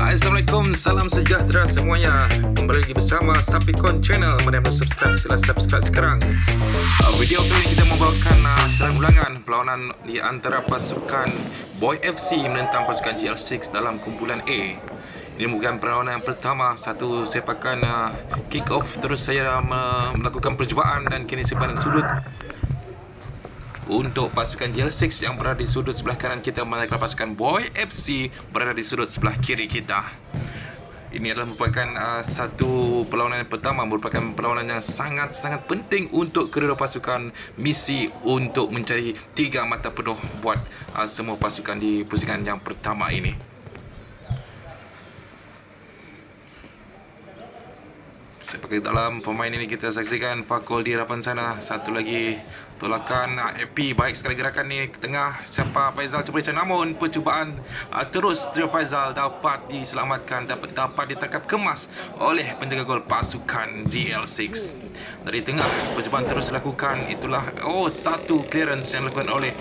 Assalamualaikum, salam sejahtera semuanya. Kembali lagi bersama Sapikon Channel. Mana yang belum subscribe, sila subscribe sekarang. Video kali ini kita membawakan serang ulangan perlawanan di antara pasukan Boy FC menentang pasukan GL6 dalam kumpulan A. Ini bukan perlawanan yang pertama. Satu sepakan kick off, terus saya melakukan percubaan dan kini sepakan sudut untuk pasukan GL6 yang berada di sudut sebelah kanan kita, manakala pasukan Boy FC berada di sudut sebelah kiri kita. Ini adalah merupakan satu perlawanan yang pertama, merupakan perlawanan yang sangat-sangat penting untuk kedua pasukan. Misi untuk mencari 3 mata penuh buat semua pasukan di pusingan yang pertama ini. Seperti dalam pemain ini kita saksikan Fakol di hadapan sana. Satu lagi tolakan AP, baik sekali gerakan ni ke tengah. Siapa Faizal cuba dicari, namun percubaan terus Trio Faizal dapat diselamatkan, dapat ditangkap kemas oleh penjaga gol pasukan GL6. Dari tengah percubaan terus dilakukan. Itulah satu clearance yang dilakukan oleh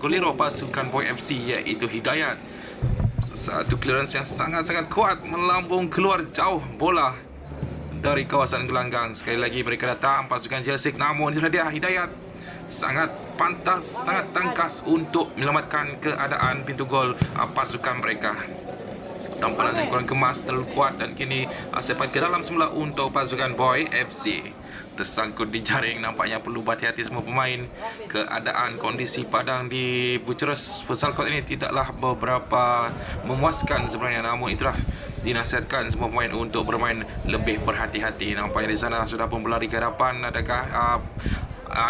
golero pasukan Boy FC, iaitu Hidayat. Satu clearance yang sangat-sangat kuat, melambung keluar jauh bola dari kawasan gelanggang. Sekali lagi mereka datang pasukan GL6, namun itulah dia Hidayat sangat pantas, sangat tangkas untuk menyelamatkan keadaan pintu gol pasukan mereka. Tamparan yang kurang kemas terlalu kuat dan kini sepak ke dalam semula untuk pasukan Boy FC. Tersangkut di jaring, nampaknya perlu berhati-hati semua pemain. Keadaan kondisi padang di Bucharest Futsal Court ini tidaklah beberapa memuaskan sebenarnya, namun itulah dinasihatkan semua pemain untuk bermain lebih berhati-hati. Nampaknya di sana sudah pun berlari ke hadapan. Adakah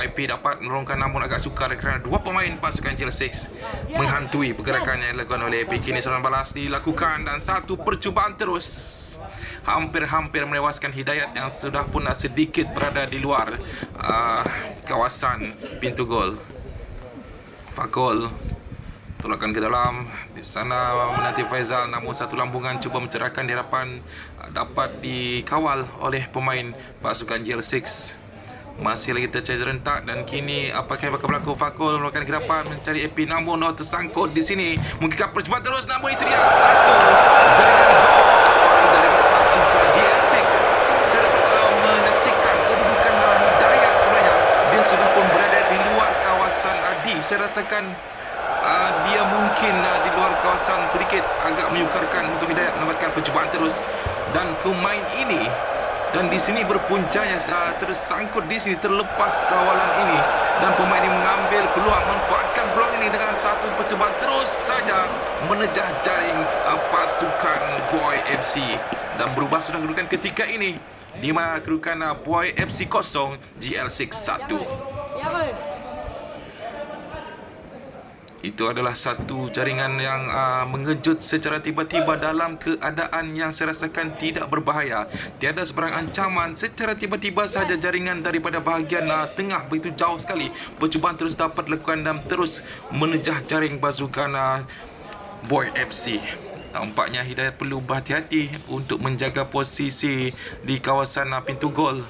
IP dapat menurunkan, namun agak sukar kerana dua pemain pasukan GL6 menghantui pergerakan yang dilakukan oleh IP. Kini serangan balas dilakukan dan satu percubaan terus hampir-hampir melewaskan Hidayat yang sudah pun sedikit berada di luar kawasan pintu gol. Fakol tolakan ke dalam. Di sana menanti Faizal, namun satu lambungan cuba mencerahkan di hadapan, dapat dikawal oleh pemain pasukan GL6. Masih lagi tercari rentak dan kini apakah yang bakal berlaku? Fakul melakukan gerapan mencari AP, namun tersangkut di sini. Mungkinkah percubaan terus, namun itu dia satu jaringan gol dari pasukan GL6. Saya dapat menyaksikan kedudukan Hidayat sebenarnya. Dia sudah pun berada di luar kawasan Adi. Saya rasakan dia mungkin di luar kawasan sedikit, agak menyukarkan untuk Hidayat mendapatkan percubaan terus. Dan pemain ini, dan di sini berpuncanya tersangkut di sini, terlepas kawalan ini, dan pemain ini mengambil peluang, manfaatkan peluang ini dengan satu percubaan terus saja menejah jaring pasukan Boy FC, dan berubah sudah kedudukan ketika ini, di mana kedudukan Boy FC 0, GL6 1. Itu adalah satu jaringan yang mengejut secara tiba-tiba dalam keadaan yang saya rasakan tidak berbahaya. Tiada sebarang ancaman, secara tiba-tiba sahaja jaringan daripada bahagian tengah begitu jauh sekali. Percubaan terus dapat dilakukan dan terus menejah jaring pasukan Boy FC. Tampaknya Hidayat perlu berhati-hati untuk menjaga posisi di kawasan pintu gol.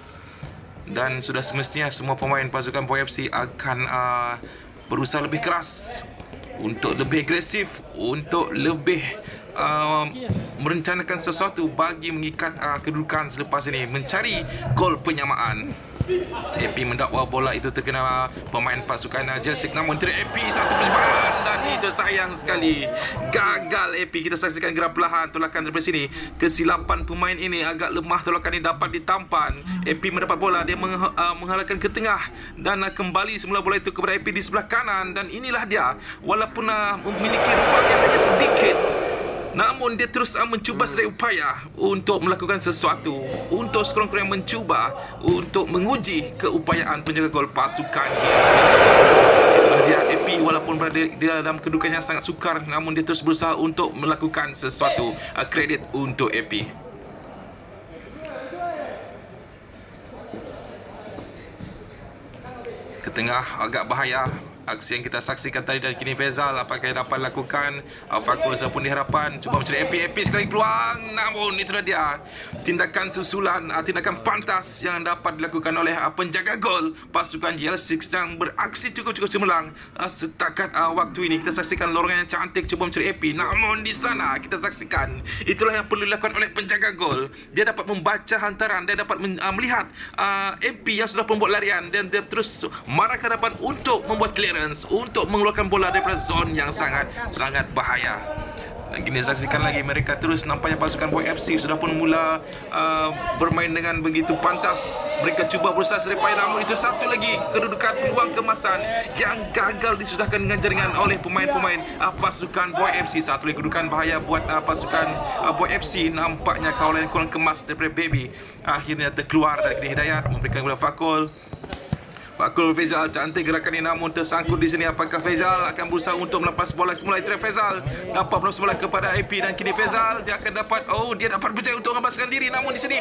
Dan sudah semestinya semua pemain pasukan Boy FC akan berusaha lebih keras, untuk lebih agresif, untuk lebih merencanakan sesuatu bagi mengikat kedudukan selepas ini, mencari gol penyamaan. AP mendakwa bola itu terkena pemain pasukan GL6, namun dari AP satu percubaan dan itu sayang sekali gagal AP. Kita saksikan gerak perlahan tolakan daripada sini. Kesilapan pemain ini agak lemah, tolakan ini dapat ditampan. AP mendapat bola, dia menghalalkan ke tengah dan kembali semula bola itu kepada AP di sebelah kanan. Dan inilah dia, walaupun memiliki ruang yang hanya sedikit, namun dia terus mencuba sedaya upaya untuk melakukan sesuatu, untuk sekurang-kurangnya mencuba untuk menguji keupayaan penjaga gol pasukan GL6. Itulah dia AP, walaupun berada di dalam kedudukan yang sangat sukar, namun dia terus berusaha untuk melakukan sesuatu. Kredit untuk AP. Ke tengah agak bahaya. aksi yang kita saksikan tadi dari kini Faizal, apakah yang dapat lakukan? Fakul pun di harapan cuba mencari Epi sekali peluang, namun itulah dia tindakan susulan, tindakan pantas yang dapat dilakukan oleh penjaga gol pasukan GL6 yang beraksi cukup cemerlang. Setakat waktu ini kita saksikan lorongan yang cantik cuba mencari Epi, namun di sana kita saksikan itulah yang perlu dilakukan oleh penjaga gol. Dia dapat membaca hantaran, dia dapat melihat Epi yang sudah membuat larian, dan dia terus marah ke hadapan untuk membuat clearance, untuk mengeluarkan bola daripada zon yang sangat bahaya. Dan kini saksikan lagi mereka terus, nampaknya pasukan Boy FC sudah pun mula bermain dengan begitu pantas. Mereka cuba berusaha serempai, namun itu satu lagi kedudukan peluang kemasan yang gagal disudahkan dengan jaringan oleh pemain-pemain pasukan Boy FC. Satu lagi kedudukan bahaya buat pasukan Boy FC. Nampaknya kawalan yang kurang kemas daripada Baby akhirnya terkeluar dari Hidayat, memberikan kepada Fakul. Fakul Faizal, cantik gerakan ini namun tersangkut di sini. Apakah Faizal akan berusaha untuk melepas bola semula? Itu Faizal dapat melepas bola kepada IP, dan kini Faizal dia akan dapat, dia dapat berjaya untuk membebaskan diri, namun di sini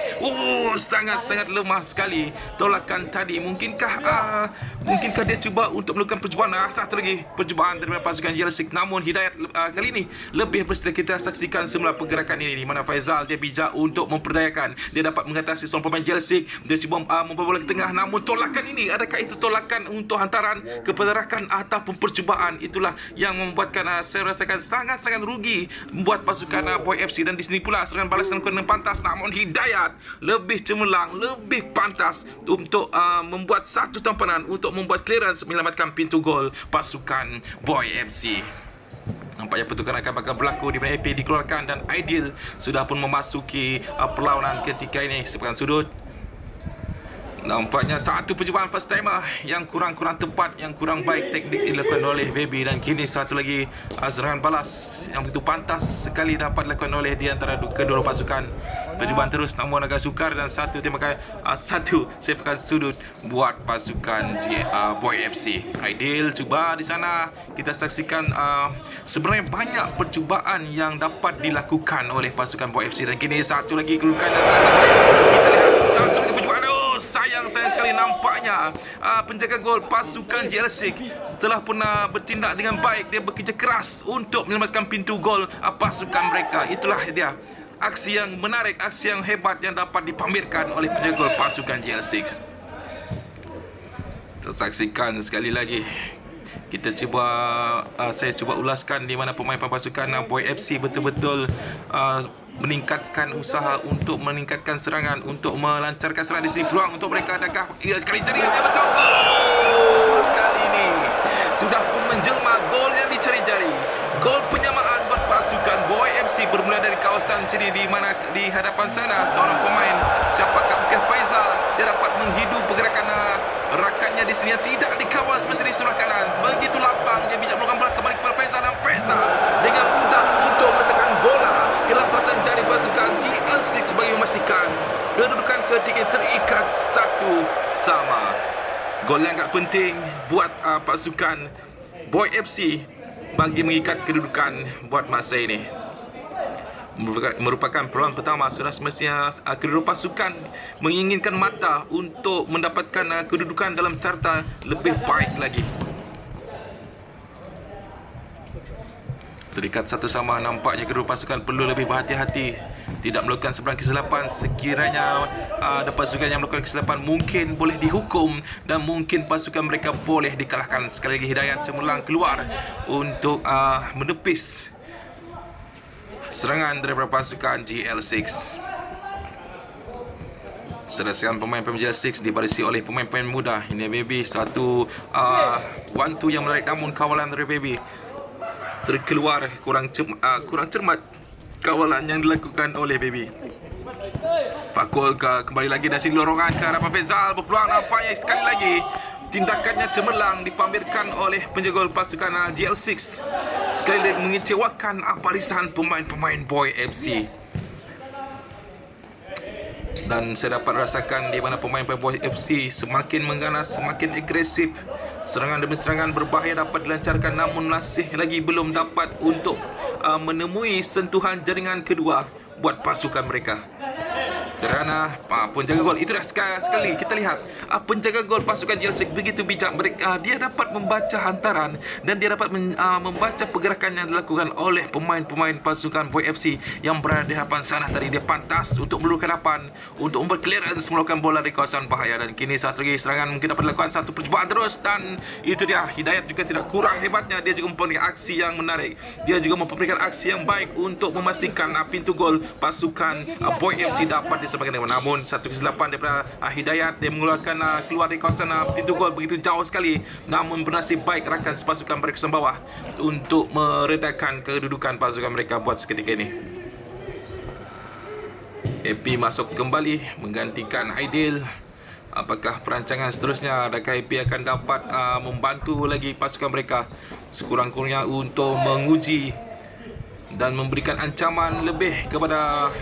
sangat lemah sekali tolakan tadi. Mungkinkah dia cuba untuk melakukan percubaan? Satu lagi percubaan daripada pasukan GL6, namun Hidayat kali ini lebih bersedia. Kita saksikan semula pergerakan ini di mana Faizal dia bijak untuk memperdayakan, dia dapat mengatasi seorang pemain GL6. Dia cuba membawa bola ke tengah, namun tolakan ini, adakah itu tolakan untuk hantaran kepada rakan ataupun percubaan? Itulah yang membuatkan saya rasakan sangat rugi membuat pasukan Boy FC. Dan di sini pula serangan balas dengan pantas, namun Hidayat lebih cemerlang, lebih pantas untuk membuat satu tampanan untuk membuat clearance menyelamatkan pintu gol pasukan Boy FC. Nampaknya pertukaran akan berlaku di mana AP dikeluarkan dan Aidil sudah pun memasuki perlawanan ketika ini sepakan sudut. Nampaknya satu percubaan first timer yang kurang tepat, yang kurang baik teknik dilakukan oleh Baby, dan kini satu lagi serangan balas yang begitu pantas sekali dapat dilakukan oleh di antara kedua pasukan. Percubaan terus namun agak sukar, dan satu tembakan satu sepakan sudut buat pasukan Boy FC. Aidil cuba di sana. Kita saksikan sebenarnya banyak percubaan yang dapat dilakukan oleh pasukan Boy FC, dan kini satu lagi kedudukan yang sangat bahaya. Kita lihat satu lagi percubaan. Sayang sekali nampaknya penjaga gol pasukan GL6 telah pernah bertindak dengan baik. Dia bekerja keras untuk menyelamatkan pintu gol pasukan mereka. Itulah dia aksi yang menarik, aksi yang hebat yang dapat dipamerkan oleh penjaga gol pasukan GL6. Kita saksikan sekali lagi. Kita saya cuba ulaskan di mana pemain pasukan Boy FC betul-betul meningkatkan usaha untuk meningkatkan serangan, untuk melancarkan serangan. Di sini peluang untuk mereka, adakah kali jaringan dia betul? Gol kali ini sudah pun menjelma gol yang dicari-cari. Gol penyamaan buat pasukan Boy FC bermula dari kawasan sini, di mana di hadapan sana seorang pemain siapakah mungkin Faizal, dia dapat menghidu pergerakan rakannya di sini yang tidak dikawal semasa di sebelah kanan. Begitu lapang dia bijak melakukan bola kembali kepada Faizal, dan Faizal dengan mudah untuk meletakkan bola ke lampasan jari pasukan GL6 bagi memastikan kedudukan ketiga terikat 1-1. Gol yang agak penting buat pasukan Boy FC bagi mengikat kedudukan buat masa ini. Merupakan peluang pertama. Sudah semestinya kedua pasukan menginginkan mata untuk mendapatkan kedudukan dalam carta lebih baik lagi. Terikat satu sama, nampaknya kedua pasukan perlu lebih berhati-hati tidak melakukan sebarang kesilapan. Sekiranya ada pasukan yang melakukan kesilapan, mungkin boleh dihukum dan mungkin pasukan mereka boleh dikalahkan. Sekali lagi Hidayat cemerlang keluar untuk menepis serangan daripada pasukan GL6. Serasikan pemain-pemain GL6 dibarisi oleh pemain-pemain muda. Ini Baby, satu one-two yang menarik, namun kawalan dari Baby terkeluar kurang cermat kawalan yang dilakukan oleh Baby. Fakul kembali lagi dari sini lorongan ke hadapan Faizal, berpeluang. Nampaknya sekali lagi tindakannya cemerlang dipamerkan oleh penjaga gol pasukan GL6. Sekali lagi mengecewakan barisan pemain-pemain Boy FC. Dan saya dapat rasakan di mana pemain-pemain Boy FC semakin mengganas, semakin agresif. Serangan demi serangan berbahaya dapat dilancarkan, namun masih lagi belum dapat untuk menemui sentuhan jaringan kedua buat pasukan mereka. kerana penjaga gol itu dah sekali kita lihat penjaga gol pasukan JL6 begitu bijak. Mereka dia dapat membaca hantaran dan dia dapat membaca pergerakan yang dilakukan oleh pemain-pemain pasukan Void FC yang berada di hadapan sana tadi. Dia pantas untuk meluruh ke depan untuk membuat clearance melakukan bola di kawasan bahaya. Dan kini satu lagi serangan mungkin dapat dilakukan, satu percubaan terus, dan itu dia. Hidayat juga tidak kurang hebatnya, dia juga memberikan aksi yang menarik, dia juga memberikan aksi yang baik untuk memastikan pintu gol pasukan Void FC dapat disebabkan. Namun satu kesilapan daripada Hidayat, dia mengeluarkan keluar dari kawasan pintu gol begitu jauh sekali. Namun bernasib baik rakan sepasukan berkesan bawah untuk meredakan kedudukan pasukan mereka buat seketika ini. AP masuk kembali menggantikan Aidil. Apakah perancangan seterusnya? Adakah AP akan dapat membantu lagi pasukan mereka sekurang-kurangnya untuk menguji dan memberikan ancaman lebih kepada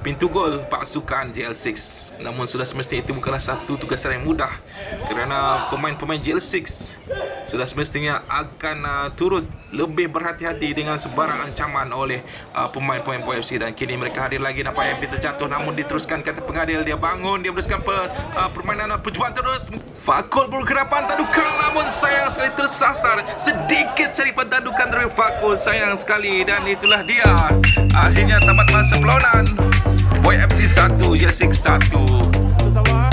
pintu gol pasukan JL6? Namun sudah semestinya itu bukanlah satu tugasan yang mudah, kerana pemain-pemain JL6 sudah semestinya akan turut lebih berhati-hati dengan sebarang ancaman oleh pemain-pemain Void FC. Dan kini mereka hadir lagi, nampak MP terjatuh namun diteruskan kata pengadil. Dia bangun, dia meneruskan permainan perjuangan terus. Fakul berkerapan tandukan, namun sayang sekali tersasar. Sedikit saja pentandukan dari Fakul, sayang sekali. Dan itulah dia, akhirnya tamat masa perlawanan. Void FC 1, JL6 1.